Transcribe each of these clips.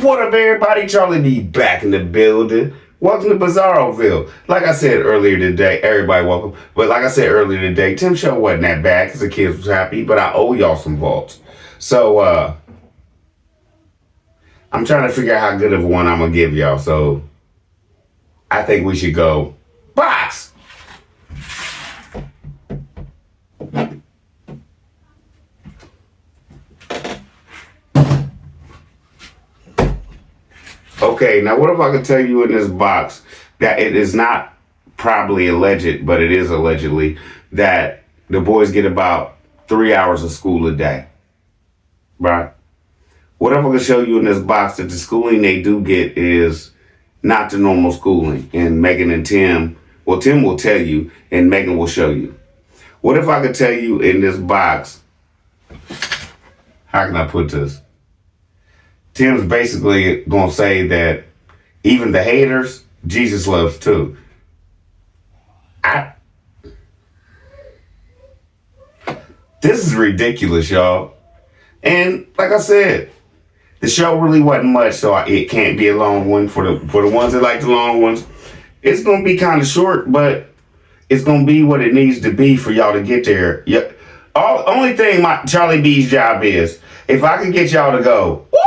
What up, everybody? Charlie B back in the building. Welcome to Bizarroville. Like I said earlier today, everybody welcome. But like I said earlier today, Tim's show wasn't that bad because the kids was happy, but I owe y'all some vaults. So, I'm trying to figure out how good of one I'm going to give y'all. So, I think we should go box. Okay, now what if I could tell you in this box that it is not probably alleged, but it is allegedly that the boys get about 3 hours of school a day, right? What if I could show you in this box that the schooling they do get is not the normal schooling, and Megan and Tim, well, Tim will tell you, and Megan will show you. What if I could tell you in this box, how can I put this? Tim's basically going to say that even the haters, Jesus loves too. This is ridiculous, y'all. And like I said, the show really wasn't much, so it can't be a long one for the ones that like the long ones. It's going to be kind of short, but it's going to be what it needs to be for y'all to get there. Yep. Only thing my Charlie B's job is, if I could get y'all to go, what?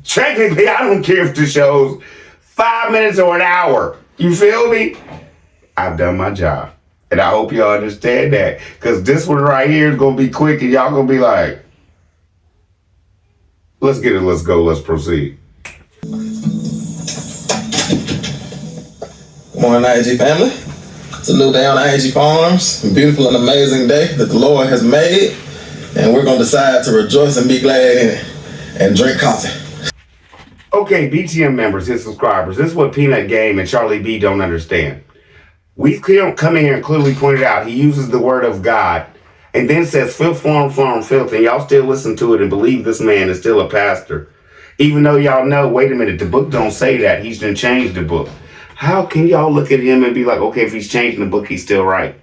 Technically, I don't care if the show's 5 minutes or an hour. You feel me? I've done my job. And I hope y'all understand that. Because this one right here is going to be quick and y'all going to be like, let's get it, let's go, let's proceed. Good morning, IAG family. It's a new day on IAG Farms. A beautiful and amazing day that the Lord has made. And we're going to decide to rejoice and be glad in it and drink coffee. Okay, BTM members, his subscribers, this is what Peanut Game and Charlie B don't understand. We've come in here and clearly pointed out he uses the word of God and then says filth, filth, and y'all still listen to it and believe this man is still a pastor. Even though y'all know, wait a minute, the book don't say that. He's done changed the book. How can y'all look at him and be like, okay, if he's changing the book, he's still right?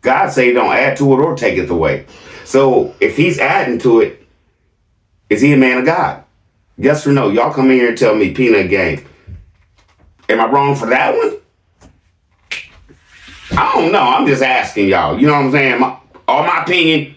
God say don't add to it or take it away. So if he's adding to it, is he a man of God? Yes or no? Y'all come in here and tell me, Peanut Game. Am I wrong for that one? I don't know. I'm just asking y'all. You know what I'm saying? My opinion.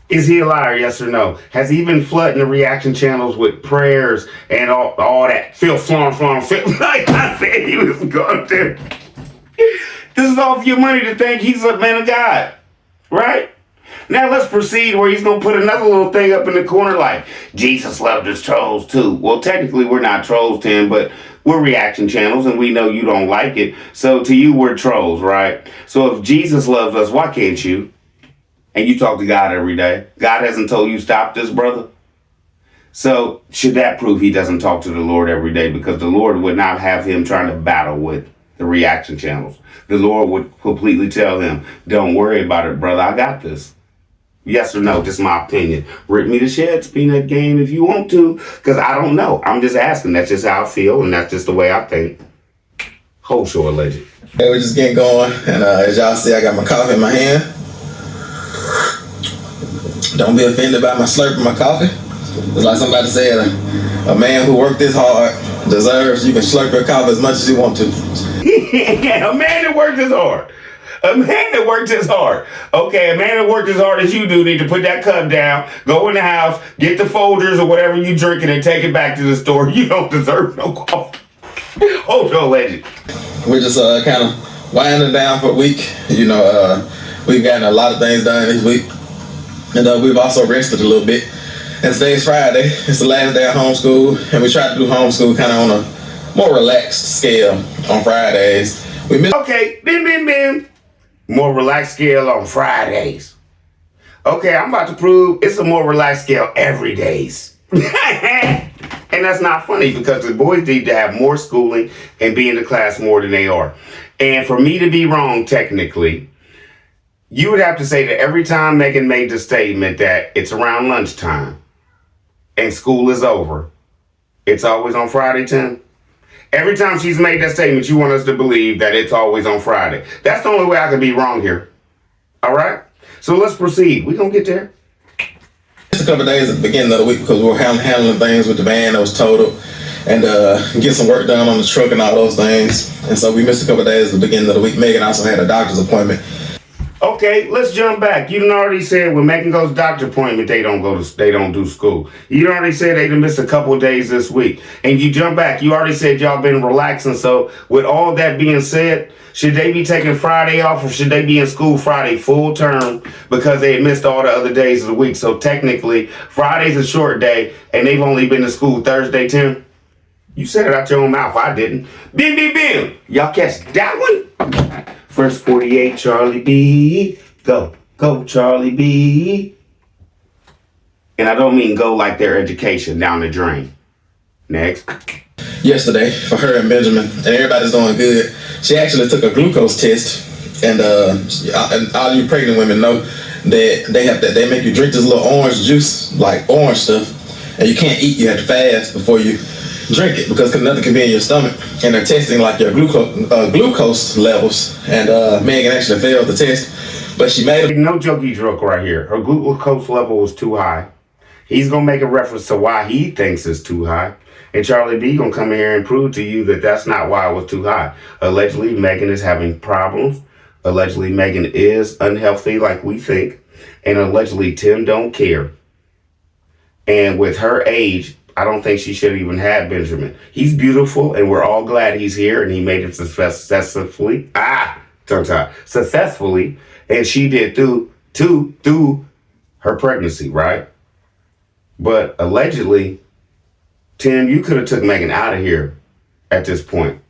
Is he a liar, yes or no? Has he been flooding the reaction channels with prayers and all that filth? Like I said he was going to. This is all for your money to think he's a man of God, right? Now let's proceed where he's going to put another little thing up in the corner like, Jesus loved his trolls too. Well, technically we're not trolls, Tim, but we're reaction channels and we know you don't like it. So to you, we're trolls, right? So if Jesus loves us, why can't you? And you talk to God every day. God hasn't told you stop this, brother. So should that prove he doesn't talk to the Lord every day? Because the Lord would not have him trying to battle with the reaction channels. The Lord would completely tell him, don't worry about it, brother. I got this. Yes or no? Just my opinion. Rip me to shreds, Peanut Game, if you want to. Because I don't know. I'm just asking. That's just how I feel. And that's just the way I think. Whole show alleged. Hey, we're just getting going. And as y'all see, I got my coffee in my hand. Don't be offended by my slurping my coffee. It's like somebody said, a man who worked this hard deserves, you can slurp your coffee as much as you want to. A man that worked this hard. A man that worked as hard. Okay, a man that worked as hard as you do need to put that cup down, go in the house, get the Folgers or whatever you drinking and take it back to the store. You don't deserve no coffee. Oh, no legend. We're just kind of winding down for a week. We've gotten a lot of things done this week. And we've also rested a little bit. And today's Friday. It's the last day of homeschool. And we try to do homeschool kind of on a more relaxed scale on Fridays. Okay, bim. More relaxed scale on Fridays. Okay, I'm about to prove it's a more relaxed scale every days. And that's not funny because the boys need to have more schooling and be in the class more than they are. And for me to be wrong technically, you would have to say that every time Megan made the statement that it's around lunchtime and school is over, it's always on Friday, Tim? Every time she's made that statement, you want us to believe that it's always on Friday. That's the only way I could be wrong here. All right? So let's proceed. We're going to get there. Just a couple of days at the beginning of the week because we were handling things with the van that was totaled and get some work done on the truck and all those things. And so we missed a couple of days at the beginning of the week. Megan also had a doctor's appointment. Okay, let's jump back. You done already said when Megan goes to doctor appointment, they don't do school. You done already said they done missed a couple of days this week. And you jump back. You already said y'all been relaxing. So with all that being said, should they be taking Friday off or should they be in school Friday full term because they had missed all the other days of the week? So technically, Friday's a short day and they've only been to school Thursday, Tim. You said it out your own mouth. I didn't. Bim. Y'all catch that one? First 48, Charlie B. Go, Charlie B. And I don't mean go like their education down the drain. Next. Yesterday for her and Benjamin, and everybody's doing good. She actually took a glucose test, and all you pregnant women know that they make you drink this little orange juice, like orange stuff, and you can't eat. You have to fast before you drink it because nothing can be in your stomach. And they're testing like your glucose levels. And Megan actually failed the test, but she made no jokey joke right here. Her glucose level was too high. He's gonna make a reference to why he thinks it's too high. And Charlie B gonna come in here and prove to you that that's not why it was too high. Allegedly, Megan is having problems. Allegedly, Megan is unhealthy like we think. And allegedly, Tim don't care. And with her age, I don't think she should have even had Benjamin. He's beautiful, and we're all glad he's here, and he made it successfully. Successfully, and she did through her pregnancy, right? But allegedly, Tim, you could have took Megan out of here at this point.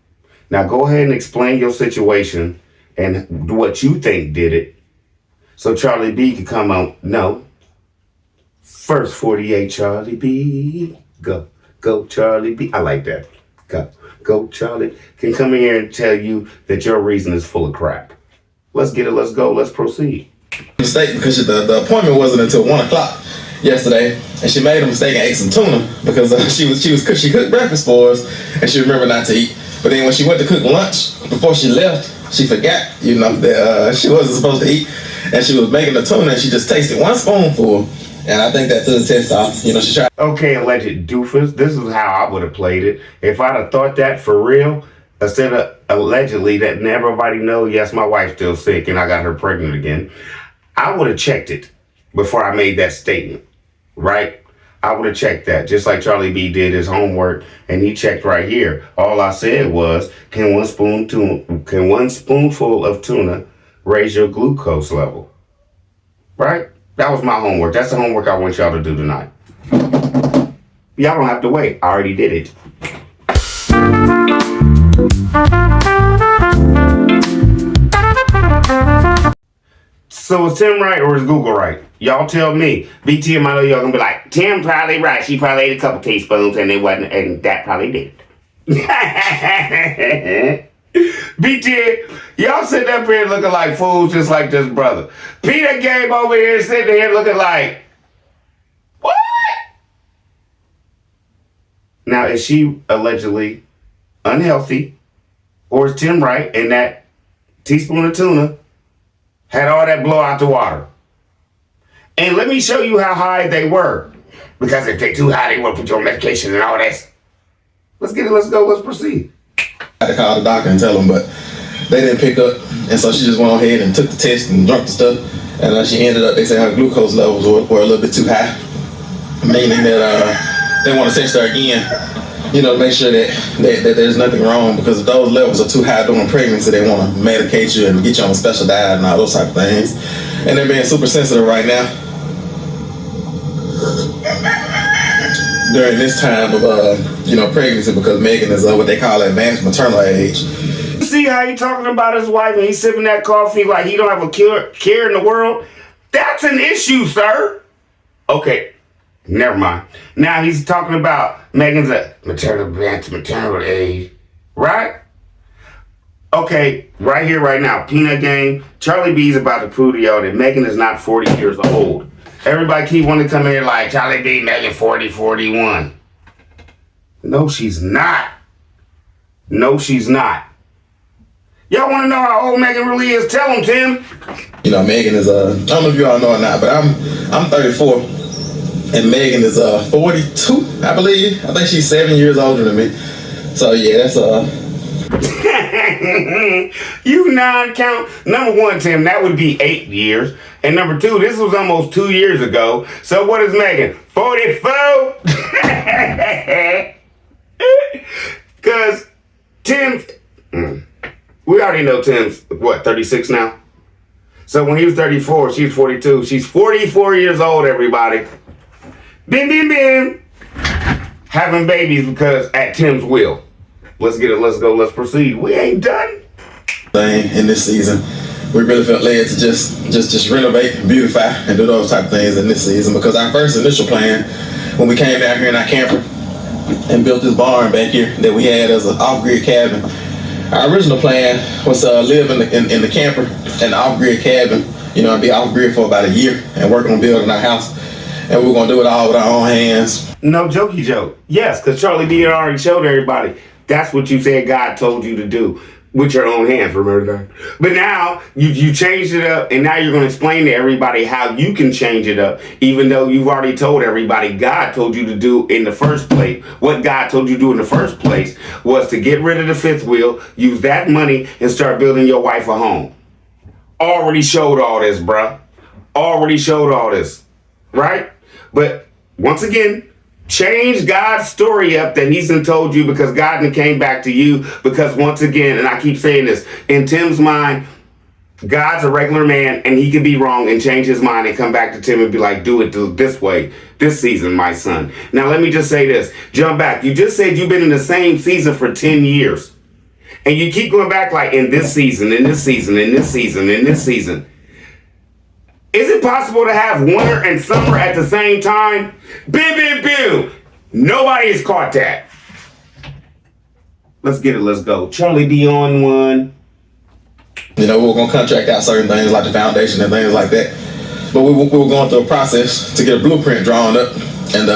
Now go ahead and explain your situation and what you think did it, so Charlie B can come out. No. First 48, Charlie B. Go, Charlie B. I like that. Go, Charlie. Can come in here and tell you that your reason is full of crap. Let's get it. Let's go. Let's proceed. Mistake because the appointment wasn't until 1 o'clock yesterday, and she made a mistake and ate some tuna because she cooked breakfast for us, and she remembered not to eat. But then when she went to cook lunch before she left, she forgot, that she wasn't supposed to eat, and she was making the tuna, and she just tasted one spoonful. And I think that threw the test off. She tried. Okay, alleged doofus. This is how I would have played it. If I'd have thought that for real, instead of allegedly letting everybody know, yes, my wife's still sick and I got her pregnant again, I would have checked it before I made that statement, right? I would have checked that, just like Charlie B did his homework, and he checked right here. All I said was, can one spoonful of tuna raise your glucose level? Right? That was my homework. That's the homework I want y'all to do tonight. Y'all don't have to wait. I already did it. So is Tim right or is Google right? Y'all tell me. BTM, I know y'all gonna be like, Tim probably right. She probably ate a couple teaspoons and that probably did it. BTM, y'all sitting up here looking like fools just like this brother. Peter Gabe over here sitting here looking like, what? Now, is she allegedly unhealthy? Or is Tim right and that teaspoon of tuna had all that blow out the water? And let me show you how high they were. Because if they're too high, they will put you on medication and all that. Let's get it, let's go, let's proceed. I had to call the doctor and tell him, but they didn't pick up, and so she just went ahead and took the test and drank the stuff, and she ended up, they said her glucose levels were a little bit too high, meaning that they want to test her again, to make sure that there's nothing wrong, because if those levels are too high during pregnancy, they want to medicate you and get you on a special diet and all those type of things, and they're being super sensitive right now during this time of pregnancy, because Megan is what they call advanced maternal age. See how he talking about his wife and he's sipping that coffee like he don't have a care in the world? That's an issue, sir. Okay, never mind. Now he's talking about Megan's advanced maternal age, right? Okay, right here, right now, Peanut Game. Charlie B's about to prove to y'all that Megan is not 40 years old. Everybody keep wanting to come in here like Charlie B, Megan 40, 41. No, she's not. No, she's not. Y'all want to know how old Megan really is? Tell them, Tim. Megan is, I don't know if you all know or not, but I'm 34, and Megan is 42, I believe. I think she's 7 years older than me. So yeah, that's You non-count. Number one, Tim, that would be 8 years. And number two, this was almost 2 years ago. So what is Megan? 44? Because Tim's... We already know Tim's, 36 now? So when he was 34, she was 42. She's 44 years old, everybody. Bim, bim, bim. Having babies because at Tim's will. Let's get it, let's go, let's proceed. We ain't done. In this season, we really felt led to just renovate, beautify, and do those type of things in this season, because our first initial plan, when we came down here in our camper and built this barn back here that we had as an off-grid cabin, our original plan was to live in the camper and the off-grid cabin, and be off-grid for about a year and work on building our house. And we were going to do it all with our own hands. No jokey joke. Yes, because Charlie D had already showed everybody. That's what you said God told you to do with your own hands, remember that? But now you changed it up, and now you're going to explain to everybody how you can change it up, even though you've already told everybody God told you to do in the first place. What God told you to do in the first place was to get rid of the fifth wheel, use that money, and start building your wife a home. Already showed all this, bruh. Already showed all this, right? But once again, change God's story up that he's done told you, because God done came back to you, because once again, and I keep saying this, in Tim's mind, God's a regular man and he could be wrong and change his mind and come back to Tim and be like, do it this way, this season, my son. Now, let me just say this. Jump back. You just said you've been in the same season for 10 years. And you keep going back like in this season, in this season, in this season, in this season. Is it possible to have winter and summer at the same time? Bim, bim, bim. Nobody has caught that. Let's get it. Let's go. Charlie D on one. We were going to contract out certain things like the foundation and things like that. But we were going through a process to get a blueprint drawn up. And,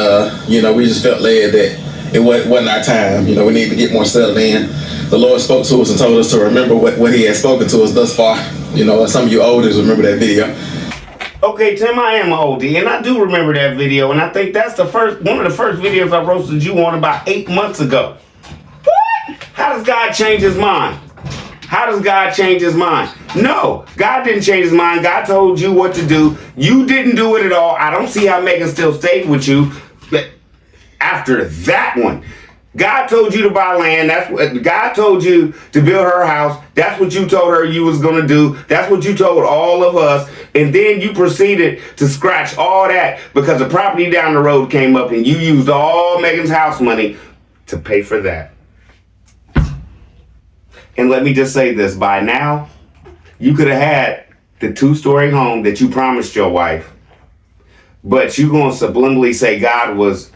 we just felt led that it wasn't our time. We need to get more settled in. The Lord spoke to us and told us to remember what he had spoken to us thus far. Some of you olders remember that video. Okay, Tim, I am oldie, and I do remember that video, and I think that's one of the first videos I roasted you on about 8 months ago. What? How does God change his mind? How does God change his mind? No, God didn't change his mind. God told you what to do. You didn't do it at all. I don't see how Megan still stayed with you after that one. God told you to buy land. That's what God told you to build her house. That's what you told her you was going to do. That's what you told all of us. And then you proceeded to scratch all that because the property down the road came up and you used all Megan's house money to pay for that. And let me just say this. By now, you could have had the 2-story home that you promised your wife. But you're going to subliminally say God was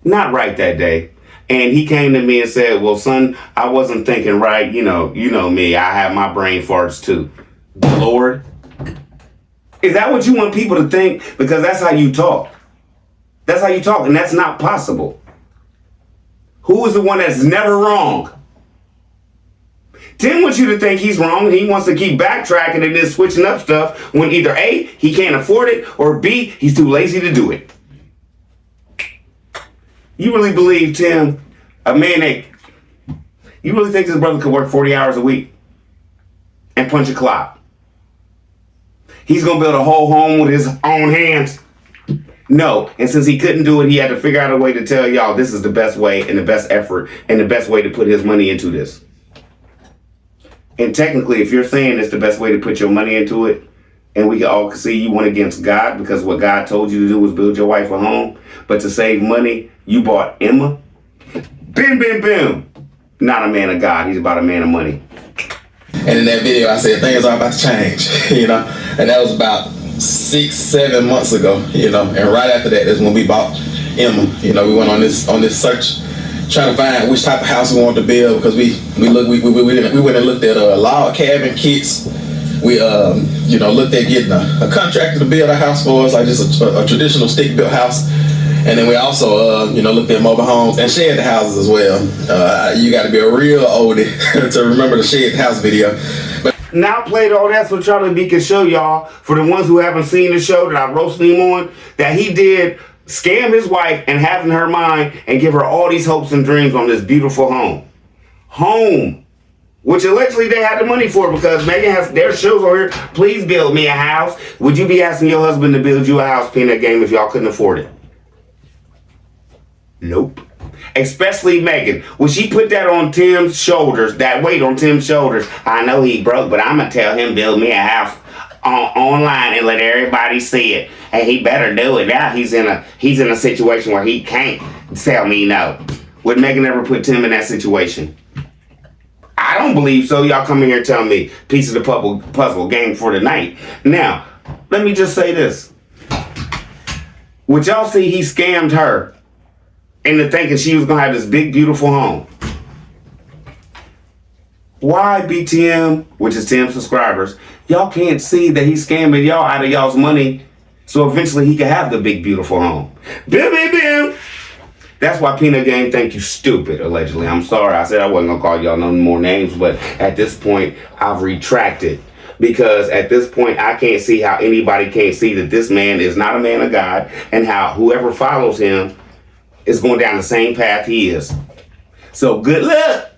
not right that day. And he came to me and said, well, son, I wasn't thinking right. You know me. I have my brain farts too. Lord, is that what you want people to think? Because that's how you talk. That's how you talk. And that's not possible. Who is the one that's never wrong? Tim wants you to think he's wrong, and he wants to keep backtracking and then switching up stuff when either A, he can't afford it, or B, he's too lazy to do it. You really believe, Tim, you really think this brother could work 40 hours a week? and punch a clock. He's going to build a whole home with his own hands. No. And since he couldn't do it, he had to figure out a way to tell y'all this is the best way and the best effort and the best way to put his money into this. And technically, if you're saying it's the best way to put your money into it, and we all can see you went against God because what God told you to do was build your wife a home, but to save money, you bought Emma. Bim, bim, bim. Not a man of God. He's about a man of money. And in that video, I said things are about to change, and that was about 6-7 months ago, and right after that is when we bought Emma. We went on this search trying to find which type of house we wanted to build because we went and looked at log cabin kits. We looked at getting a contractor to build a house for us, like just a traditional stick built house. And then we also looked at mobile homes and shed houses as well. You got to be a real oldie to remember the shed house video. But now played all that so Charlie B can show y'all, for the ones who haven't seen the show that I roasted him on, that he did scam his wife and have in her mind and give her all these hopes and dreams on this beautiful home, which allegedly they had the money for because Megan has their shows on here. Please build me a house. Would you be asking your husband to build you a house, Peanut Game, if y'all couldn't afford it? Nope. Especially Megan. When she put that on Tim's shoulders, that weight on Tim's shoulders, I know he broke, but I'm going to tell him build me a house online and let everybody see it. And he better do it. Now he's in a situation where he can't tell me no. Would Megan ever put Tim in that situation? I don't believe so. Y'all come in here and tell me piece of the puzzle game for the night. Now, let me just say this. Would y'all see he scammed her into thinking she was going to have this big, beautiful home? Why BTM, which is Tim's subscribers, y'all can't see that he's scamming y'all out of y'all's money so eventually he can have the big, beautiful home? Bim, bim, bim. That's why Peanut Game think you stupid, allegedly. I'm sorry. I said I wasn't going to call y'all no more names, but at this point, I've retracted. Because at this point, I can't see how anybody can't see that this man is not a man of God and how whoever follows him is going down the same path he is. So good luck.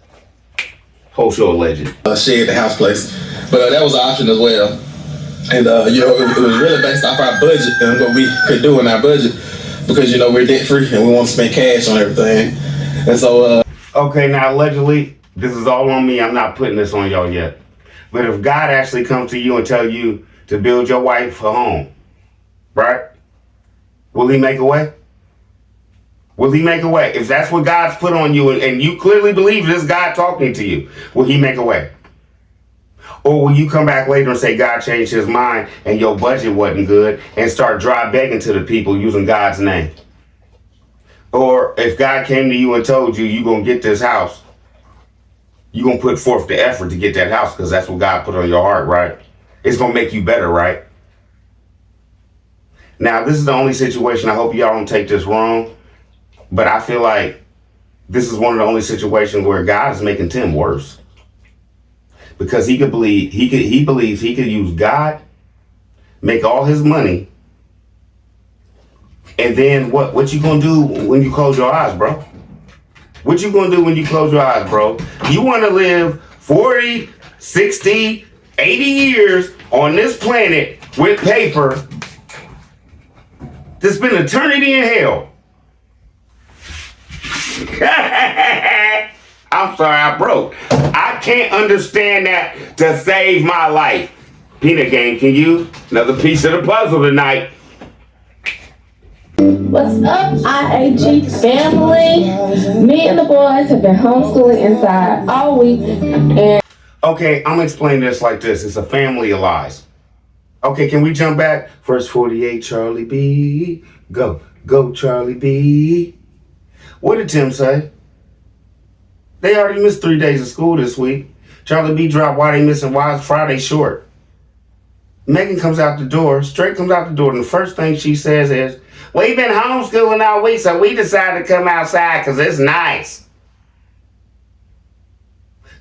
Whole show legend. Shed the house place. But that was an option as well. And, it was really based off our budget and what we could do in our budget. Because, we're debt free and we want to spend cash on everything. And so... Okay, now allegedly, this is all on me. I'm not putting this on y'all yet. But if God actually comes to you and tell you to build your wife a home, right? Will he make a way? Will he make a way? If that's what God's put on you and you clearly believe this God talking to you, will he make a way? Or will you come back later and say God changed his mind and your budget wasn't good and start dry begging to the people using God's name? Or if God came to you and told you you're going to get this house, you're going to put forth the effort to get that house because that's what God put on your heart, right? It's going to make you better, right? Now, this is the only situation, I hope y'all don't take this wrong, but I feel like this is one of the only situations where God is making Tim worse. Because he believes he could use God, make all his money, and then what you gonna do when you close your eyes, bro? What you gonna do when you close your eyes, bro? You wanna live 40, 60, 80 years on this planet with paper to spend eternity in hell. I'm sorry, I broke. I can't understand that to save my life. Peanut Game, can you? Another piece of the puzzle tonight. What's up, IAG family? Me and the boys have been homeschooling inside all week. And okay, I'm gonna explain this like this. It's a family of lies. Okay, can we jump back? Verse 48, Charlie B. Go, Charlie B. What did Tim say? They already missed 3 days of school this week. Charlie B dropped why they missing, why is Friday short? Megan comes out the door, and the first thing she says is, we've been homeschooling all week, so we decided to come outside because it's nice.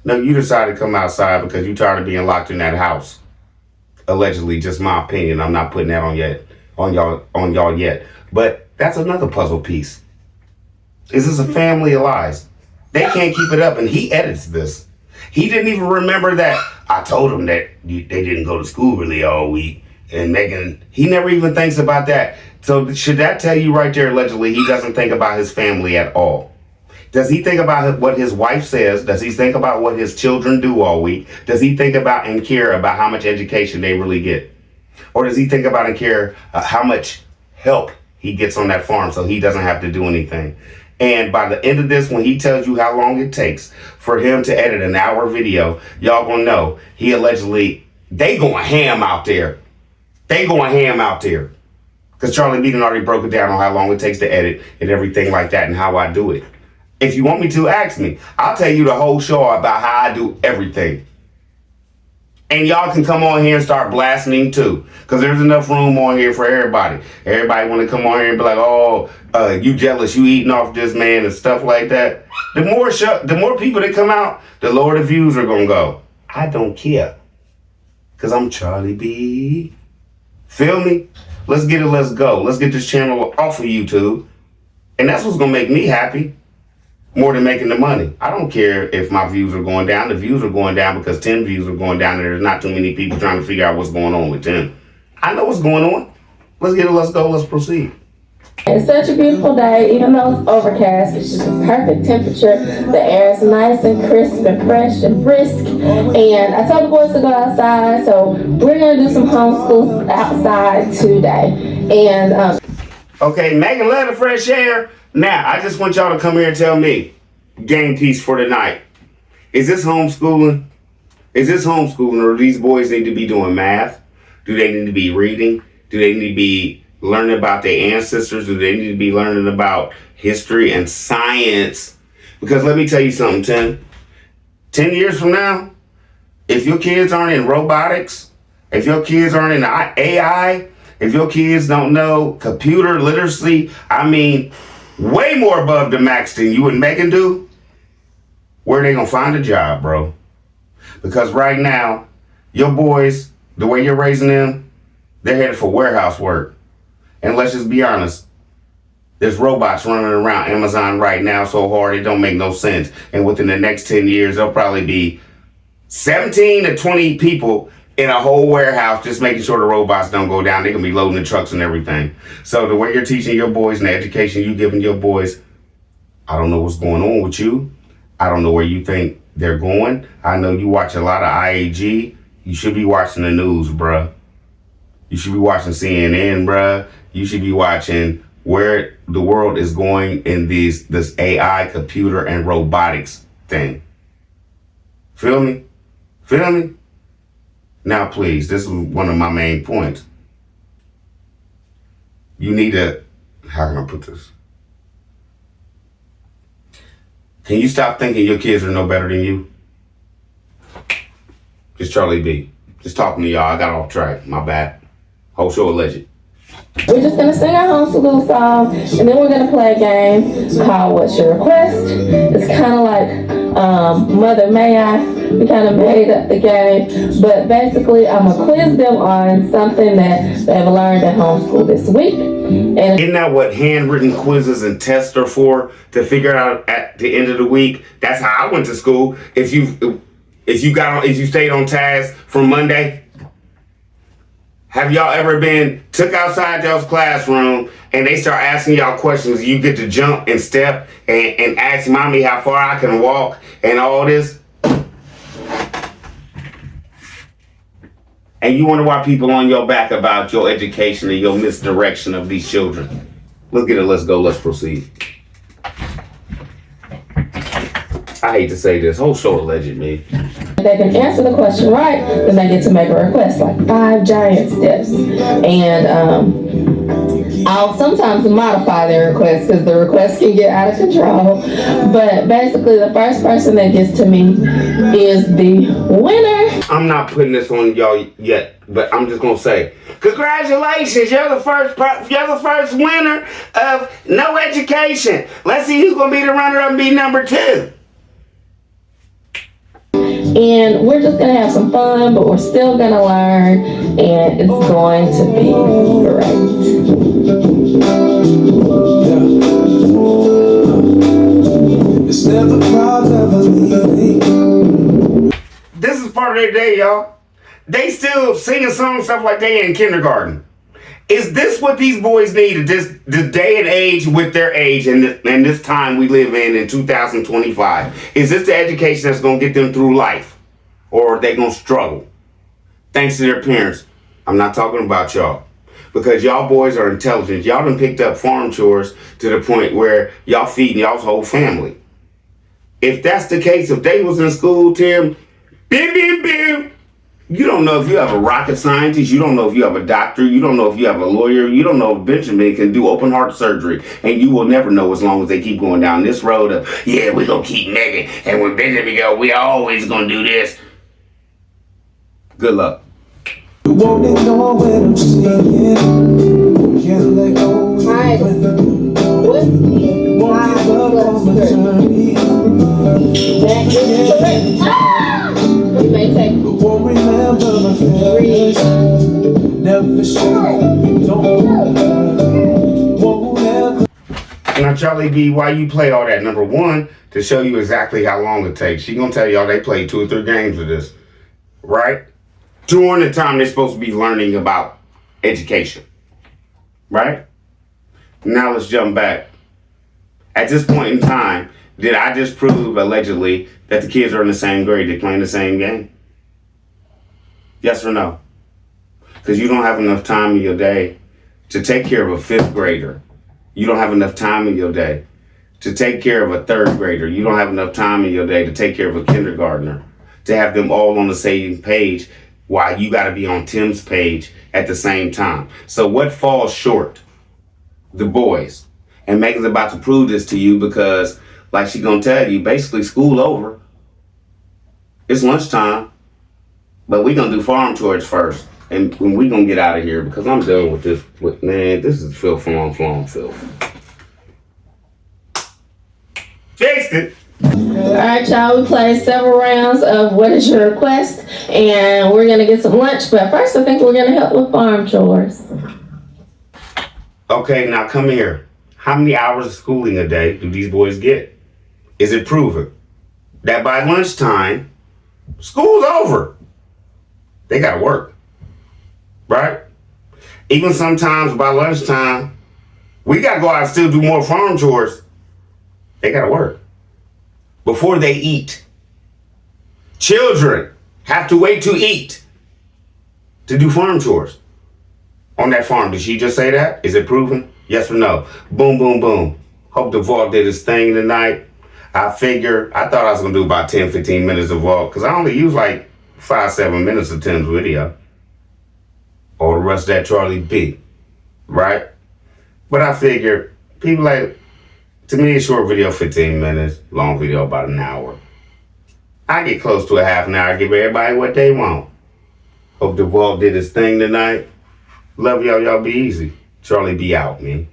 No, you decided to come outside because you're tired of being locked in that house. Allegedly, just my opinion. I'm not putting that on y'all yet. But that's another puzzle piece. Is this a family of lies? They can't keep it up, and he edits this. He didn't even remember that I told him that they didn't go to school really all week. And Megan, he never even thinks about that. So should that tell you right there, allegedly, he doesn't think about his family at all? Does he think about what his wife says? Does he think about what his children do all week? Does he think about and care about how much education they really get? Or does he think about and care how much help he gets on that farm so he doesn't have to do anything? And by the end of this, when he tells you how long it takes for him to edit an hour video, y'all gonna know he allegedly, they going ham out there. They going ham out there. Because Charlie Beaton already broke it down on how long it takes to edit and everything like that and how I do it. If you want me to, ask me. I'll tell you the whole show about how I do everything. And y'all can come on here and start blasting too. Because there's enough room on here for everybody. Everybody want to come on here and be like, oh, you jealous, you eating off this man and stuff like that. The more people that come out, the lower the views are going to go. I don't care. Because I'm Charlie B. Feel me? Let's get it, let's go. Let's get this channel off of YouTube. And that's what's going to make me happy. More than making the money. I don't care if my views are going down. The views are going down because 10 views are going down and there's not too many people trying to figure out what's going on with 10. I know what's going on. Let's get it, let's go, let's proceed. It's such a beautiful day, even though it's overcast. It's just a perfect temperature. The air is nice and crisp and fresh and brisk. And I told the boys to go outside, so we're going to do some homeschool outside today. And okay, Megan, love the fresh air. Now, I just want y'all to come here and tell me, game piece for tonight. Is this homeschooling? Is this homeschooling, or do these boys need to be doing math? Do they need to be reading? Do they need to be learning about their ancestors? Do they need to be learning about history and science? Because let me tell you something, 10 years from now, if your kids aren't in robotics, if your kids aren't in AI, if your kids don't know computer literacy, I mean, way more above the max than you and Megan do, where they gonna find a job, bro? Because right now, your boys, the way you're raising them, they're headed for warehouse work. And let's just be honest, there's robots running around Amazon right now so hard it don't make no sense. And within the next 10 years, there'll probably be 17 to 20 people in a whole warehouse just making sure the robots don't go down. They're going to be loading the trucks and everything. So the way you're teaching your boys and the education you're giving your boys, I don't know what's going on with you. I don't know where you think they're going. I know you watch a lot of IAG. You should be watching the news, bruh. You should be watching CNN, bruh. You should be watching where the world is going in this AI, computer, and robotics thing. Feel me? Feel me? Now, please, this is one of my main points. You need to, how can I put this? Can you stop thinking your kids are no better than you? Just Charlie B. Just talking to y'all. I got off track. My bad. Whole show alleged. we're just going to sing our homeschool song, and then we're going to play a game called What's Your Request? It's kind of like Mother May I? We kind of made up the game, but basically I'm going to quiz them on something that they've learned at homeschool this week. And isn't that what handwritten quizzes and tests are for? To figure out at the end of the week? That's how I went to school. If you stayed on task from Monday, have y'all ever been took outside y'all's classroom and they start asking y'all questions? You get to jump and step and ask mommy how far I can walk and all this. And you wonder why people on your back about your education and your misdirection of these children. Look at it, let's go, let's proceed. I hate to say this, whole show alleged me. they can answer the question right, then they get to make a request, like 5 giant steps. And I'll sometimes modify their request because the request can get out of control. But basically, the first person that gets to me is the winner. I'm not putting this on y'all yet, but I'm just gonna say, congratulations! You're the first winner of no education. Let's see who's gonna be the runner-up and be number 2. And we're just going to have some fun, but we're still going to learn, and it's going to be great. It's never proud, never leaving. part of their day, y'all. They still singing songs, stuff like they in kindergarten. Is this what these boys need at this day and age with their age and this time we live in 2025? Is this the education that's going to get them through life? Or are they going to struggle? Thanks to their parents. I'm not talking about y'all. Because y'all boys are intelligent. Y'all done picked up farm chores to the point where y'all feeding y'all's whole family. If that's the case, if they was in school, Tim, bim, bim, bim. You don't know if you have a rocket scientist. You don't know if you have a doctor. You don't know if you have a lawyer. You don't know if Benjamin can do open heart surgery. And you will never know as long as they keep going down this road of, yeah, we're going to keep making. And when Benjamin go, we always going to do this. Good luck. You won't ignore when I'm singing. Can't let go. Won't give up on my journey. You may take Won't remember my feelings. Never show you don't hurt. Won't ever. Now, Charlie B, why you play all that? Number one, to show you exactly how long it takes. She gonna tell y'all they played 2 or 3 games of this, right? During the time they're supposed to be learning about education, right? Now let's jump back. At this point in time, did I just prove, allegedly, that the kids are in the same grade, they're playing the same game? Yes or no? Because you don't have enough time in your day to take care of a 5th grader. You don't have enough time in your day to take care of a 3rd grader. You don't have enough time in your day to take care of a kindergartner, to have them all on the same page while you got to be on Tim's page at the same time. So what falls short? The boys. And Megan's about to prove this to you because, like she gonna tell you, basically school over. It's lunchtime, but we gonna do farm chores first. And when we gonna get out of here because I'm done with this. Man, this is filth, filth. Fixed it. All right, y'all, we played several rounds of What Is Your Request? And we're going to get some lunch. But first, I think we're going to help with farm chores. Okay, now come here. How many hours of schooling a day do these boys get? Is it proven that by lunchtime, school's over? They got to work, right? Even sometimes by lunchtime, we got to go out and still do more farm chores. They got to work before they eat. Children have to wait to eat to do farm chores. On that farm, did she just say that? Is it proven? Yes or no? Boom, boom, boom. Hope the vault did his thing tonight. I thought I was going to do about 10, 15 minutes of vault because I only use like 5, 7 minutes of Tim's video. Or the rest of that Charlie B. Right? But I figured people like, to me, a short video, 15 minutes. Long video, about an hour. I get close to a half an hour, give everybody what they want. Hope the vault did his thing tonight. Love y'all. Y'all be easy. Charlie B out, man.